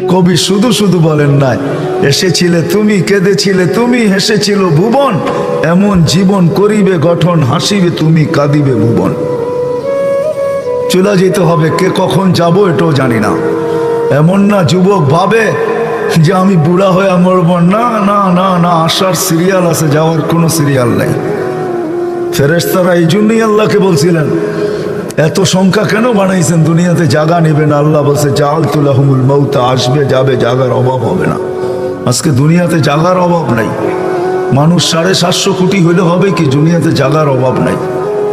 কবি শুধু শুধু বলেন নাই, এসেছিলে তুমি, কেঁদেছিলে তুমি, হেসেছিল ভুবন, এমন জীবন করিবে গঠন, হাসিবে তুমি, কাঁদিবে ভুবন। চলে যেতে হবে, কে কখন যাব এটাও জানি না। এমন না যুবক ভাবে যে আমি বুড়া হয়ে মরব, না না না না, আসার সিরিয়াল আছে, যাওয়ার কোনো সিরিয়াল নেই। ফেরেশতারা এই জন্যই আল্লাহকে বলছিলেন, এত সংখ্যা কেন বানাইছেন, দুনিয়াতে জায়গা নেবে না। আল্লাহ বলছে জাআলতু লাহুমুল মাউতা, আসবে যাবে, জায়গার অভাব হবে না। আজকে দুনিয়াতে জায়গার অভাব নাই। মানুষ 750 কোটি হইলে হবে কি, দুনিয়াতে জায়গার অভাব নাই।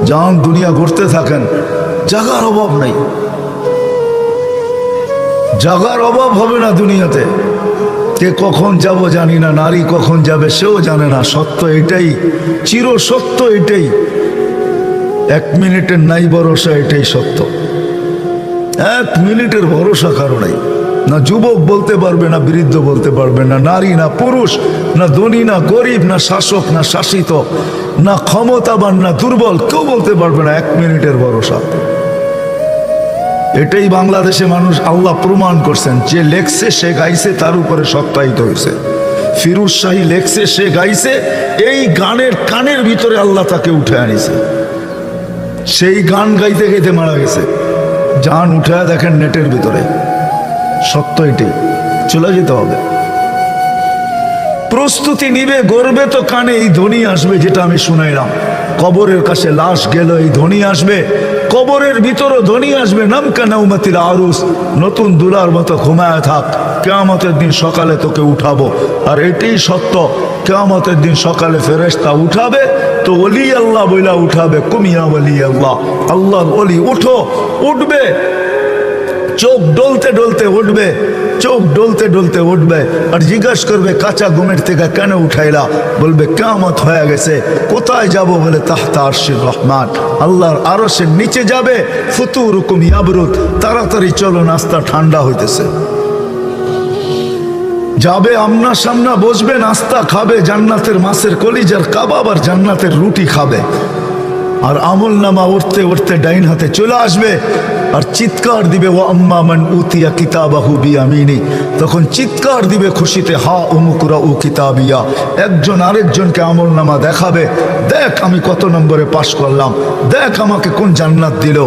যান দুনিয়া ঘুরতে থাকেন, জায়গার অভাব নাই, জায়গার অভাব হবে না দুনিয়াতে। কে কখন যাব জানি না, নারী কখন যাবে সেও জানে না। সত্য এটাই, চির সত্য এটাই, 1 মিনিটের নাই ভরসা, এটাই সত্য। 1 মিনিটের ভরসা কারো নাই। না যুবক বলতে পারবে, না বৃদ্ধ বলতে পারবে, না নারী না পুরুষ, না ধনী না গরিব, না শাসক না শাসিত, না ক্ষমতাবান না দুর্বল, কেউ বলতে পারবে না 1 মিনিটের ভরসা। এটাই বাংলাদেশে মানুষ, আল্লাহ প্রমাণ করছেন। যে লেখছে সে গাইছে, তার উপরে সত্যায়িত হয়েছে। ফিরোজ শাহী লেখছে, সে গাইছে, এই গানের কানের ভিতরে আল্লাহ তাকে উঠে আনিছে। সেই গান গাইতে গাইতে মারা গেছে। জান উঠে দেখেন নেটের ভিতরে, সত্য এটাই। চলে যেতে হবে, প্রস্তুতি নিবে, গড়বে তো কানে এই ধ্বনি আসবে, যেটা আমি শুনাইলাম। কবরের কাছে লাশ গেল, এই ধ্বনি আসবে। কবরের ভিতরও ধ্বনি আসবে, নামকা নাউমাতিল আরুস, নতুন দুলার মতো ঘুমায় থাক, কিয়ামতের দিন সকালে তোকে উঠাবো। আর এটাই সত্য, কিয়ামতের দিন সকালে ফেরেশতা উঠাবে, তো ওলি আল্লাহ বইলা উঠাবে, কুমিয়া ওলি আল্লাহ, আল্লাহর ওলি উঠো, উঠবে। চোখ ডলতে ডলতে উঠবে, চোখ ডলতে ডলতে উঠবে, আর জিজ্ঞাসা করবে কাঁচা ঘুমের থেকে কেন উঠাইলা? বলবে কিয়ামত হয়ে গেছে। কোথায় যাব? বলে তাহতা আরশির রহমান, আল্লাহর আরশের নিচে যাবে। ফুতুরুকুম ইয়াবরুদ, তাড়াতাড়ি চলো, নাস্তা ঠান্ডা হইতেছে। যাবে আমনা সামনা, বসবে, নাস্তা খাবে, জান্নাতের মাছের কলিজার কাবাব আর জান্নাতের রুটি খাবে। আর আমল নামা উঠতে উঠতে ডাইন হাতে চলে আসবে, আর চিৎকার দিবে ওয়া আম্মা মান উতিয়া কিতাবাহু বিয়ামিনি, তখন চিৎকার দিবে খুশিতে, হা উমুকুরা উ কিতাবিয়া। একজন আরেকজনকে আমল নামা দেখাবে, দেখ আমি কত নম্বরে পাশ করলাম, দেখ আমাকে কোন জান্নাত দিল।